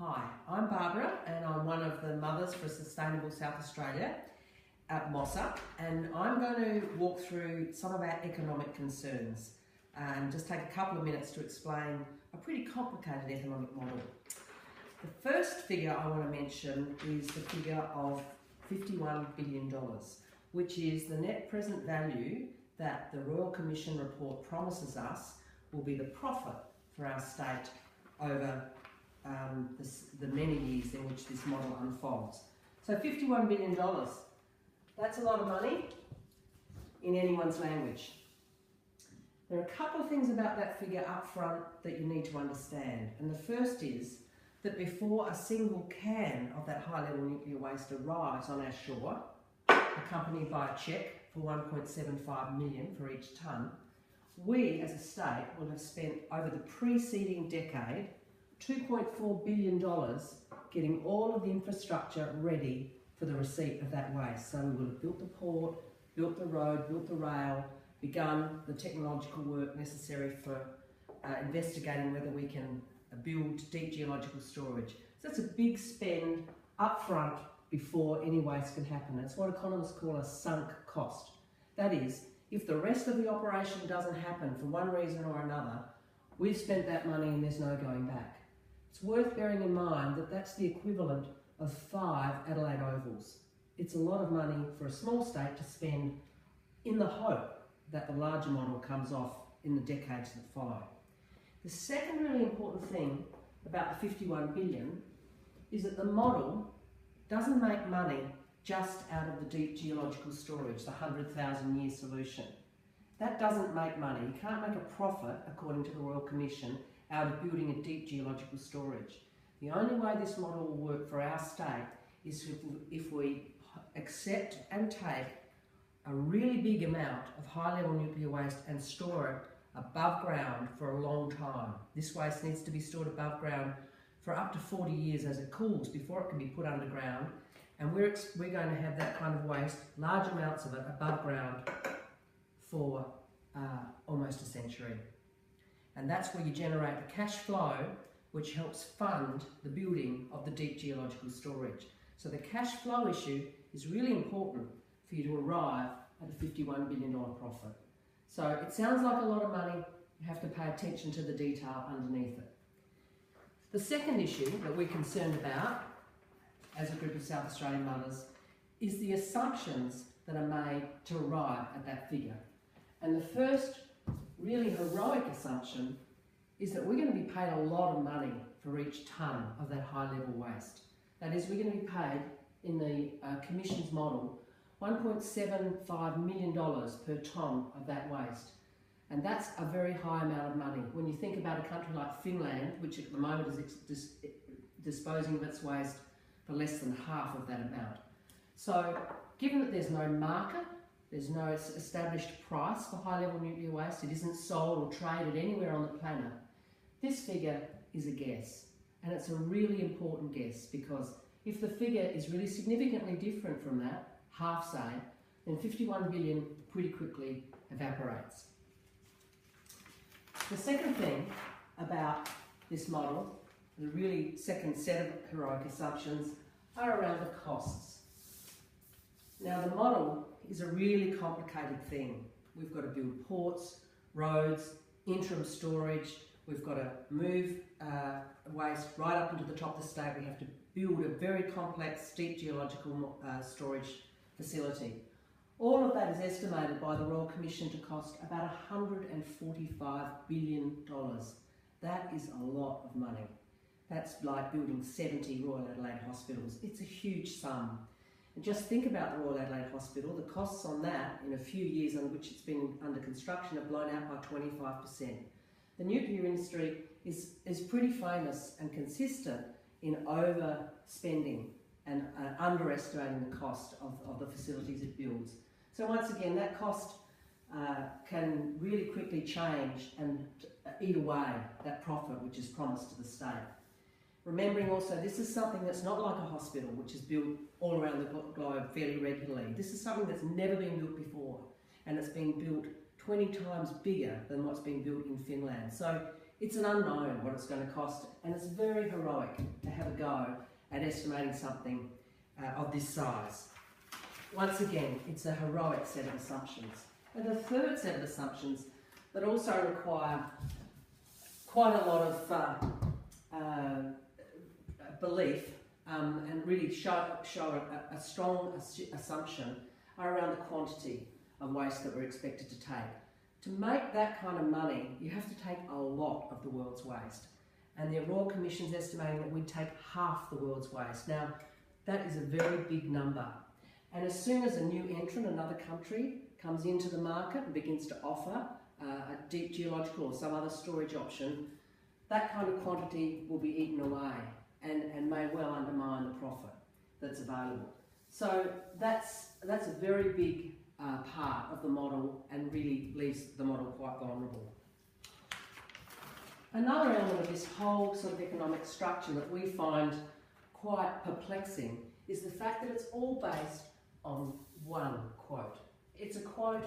Hi, I'm Barbara and I'm one of the Mothers for Sustainable South Australia at MOSSA, and I'm going to walk through some of our economic concerns and just take a couple of minutes to explain a pretty complicated economic model. The first figure I want to mention is the figure of $51 billion, which is the net present value that the Royal Commission report promises us will be the profit for our state over the many years in which this model unfolds. So $51 billion, that's a lot of money in anyone's language. There are a couple of things about that figure up front that you need to understand. And the first is that before a single can of that high-level nuclear waste arrives on our shore, accompanied by a cheque for $1.75 million for each tonne, we as a state will have spent over the preceding decade $2.4 billion getting all of the infrastructure ready for the receipt of that waste. So we will have built the port, built the road, built the rail, begun the technological work necessary for investigating whether we can build deep geological storage. So that's a big spend up front before any waste can happen. It's what economists call a sunk cost. That is, if the rest of the operation doesn't happen for one reason or another, we've spent that money and there's no going back. It's worth bearing in mind that that's the equivalent of 5 Adelaide Ovals. It's a lot of money for a small state to spend in the hope that the larger model comes off in the decades that follow. The second really important thing about the 51 billion is that the model doesn't make money just out of the deep geological storage, the 100,000 year solution. That doesn't make money. You can't make a profit, according to the Royal Commission, out of building a deep geological storage. The only way this model will work for our state is if we accept and take a really big amount of high-level nuclear waste and store it above ground for a long time. This waste needs to be stored above ground for up to 40 years as it cools before it can be put underground, and we're going to have that kind of waste, large amounts of it, above ground for almost a century. And that's where you generate the cash flow which helps fund the building of the deep geological storage. So the cash flow issue is really important for you to arrive at a $51 billion profit. So it sounds like a lot of money. You have to pay attention to the detail underneath it. The second issue that we're concerned about as a group of South Australian mothers is the assumptions that are made to arrive at that figure. And the first really heroic assumption is that we're going to be paid a lot of money for each tonne of that high-level waste. That is, we're going to be paid, in the Commission's model, $1.75 million per tonne of that waste. And that's a very high amount of money. When you think about a country like Finland, which at the moment is disposing of its waste for less than half of that amount. So, given that there's no market, there's no established price for high-level nuclear waste, it isn't sold or traded anywhere on the planet, this figure is a guess. And it's a really important guess, because if the figure is really significantly different from that, half say, then 51 billion pretty quickly evaporates. The second thing about this model, the really second set of heroic assumptions, are around the costs. Now, the model is a really complicated thing. We've got to build ports, roads, interim storage. We've got to move waste right up into the top of the state. We have to build a very complex, deep geological storage facility. All of that is estimated by the Royal Commission to cost about $145 billion. That is a lot of money. That's like building 70 Royal Adelaide hospitals. It's a huge sum. And just think about the Royal Adelaide Hospital. The costs on that, in a few years on which it's been under construction, have blown out by 25%. The nuclear industry is pretty famous and consistent in overspending and underestimating the cost of the facilities it builds. So once again, that cost can really quickly change and eat away that profit which is promised to the state. Remembering also, this is something that's not like a hospital, which is built all around the globe fairly regularly. This is something that's never been built before, and it's being built 20 times bigger than what's being built in Finland. So It's an unknown what it's going to cost, and it's very heroic to have a go at estimating something of this size. Once again, it's a heroic set of assumptions. And a third set of assumptions that also require quite a lot of belief and really show a strong assumption are around the quantity of waste that we're expected to take. To make that kind of money, you have to take a lot of the world's waste. And the Royal Commission's estimating that we'd take half the world's waste. Now, that is a very big number. And as soon as a new entrant, another country, comes into the market and begins to offer a deep geological or some other storage option, that kind of quantity will be eaten away and may well undermine the profit that's available. So that's a very big part of the model and really leaves the model quite vulnerable. Another element of this whole sort of economic structure that we find quite perplexing is the fact that it's all based on one quote. It's a quote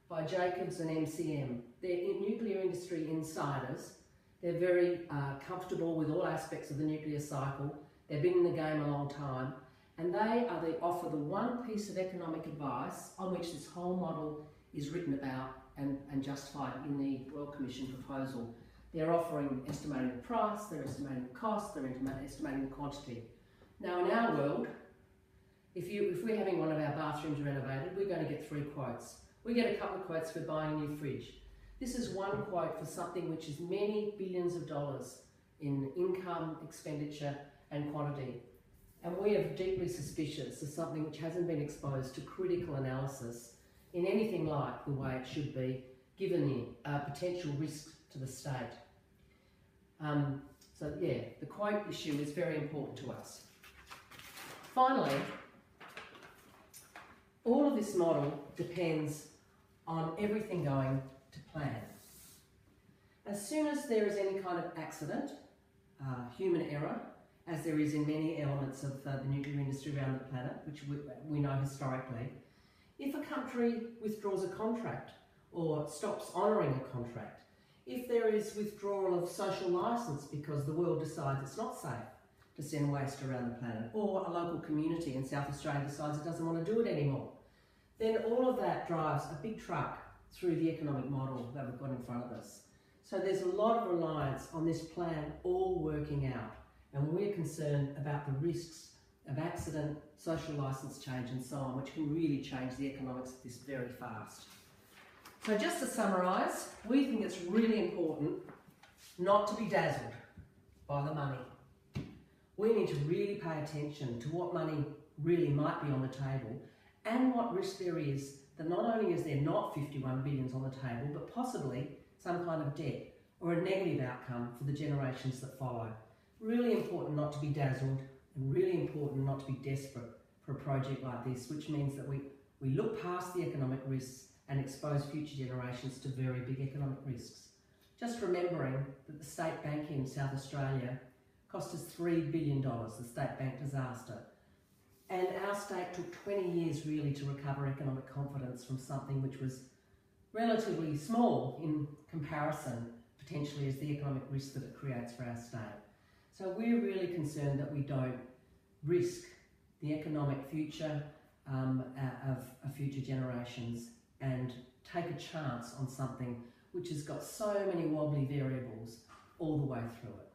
by Jacobs and MCM. They're nuclear industry insiders. They're very comfortable with all aspects of the nuclear cycle. They've been in the game a long time. And they offer the one piece of economic advice on which this whole model is written about and justified in the Royal Commission proposal. They're offering estimating the price, they're estimating the cost, they're estimating the quantity. Now in our world, if we're having one of our bathrooms renovated, we're going to get 3 quotes. We get a couple of quotes for buying a new fridge. This is one quote for something which is many billions of dollars in income, expenditure and quantity. And we are deeply suspicious of something which hasn't been exposed to critical analysis in anything like the way it should be, given the potential risks to the state. So yeah, the quote issue is very important to us. Finally, all of this model depends on everything going to plan. As soon as there is any kind of accident, human error, as there is in many elements of the nuclear industry around the planet, which we know historically, if a country withdraws a contract or stops honouring a contract, if there is withdrawal of social licence because the world decides it's not safe to send waste around the planet, or a local community in South Australia decides it doesn't want to do it anymore, then all of that drives a big truck through the economic model that we've got in front of us. So there's a lot of reliance on this plan all working out. And we're concerned about the risks of accident, social licence change and so on, which can really change the economics of this very fast. So just to summarise, we think it's really important not to be dazzled by the money. We need to really pay attention to what money really might be on the table and what risk there is that not only is there not 51 billion on the table, but possibly some kind of debt or a negative outcome for the generations that follow. Really important not to be dazzled and really important not to be desperate for a project like this, which means that we look past the economic risks and expose future generations to very big economic risks. Just remembering that the state bank in South Australia cost us $3 billion, the state bank disaster. And our state took 20 years really to recover economic confidence from something which was relatively small in comparison, potentially, as the economic risk that it creates for our state. So we're really concerned that we don't risk the economic future of future generations and take a chance on something which has got so many wobbly variables all the way through it.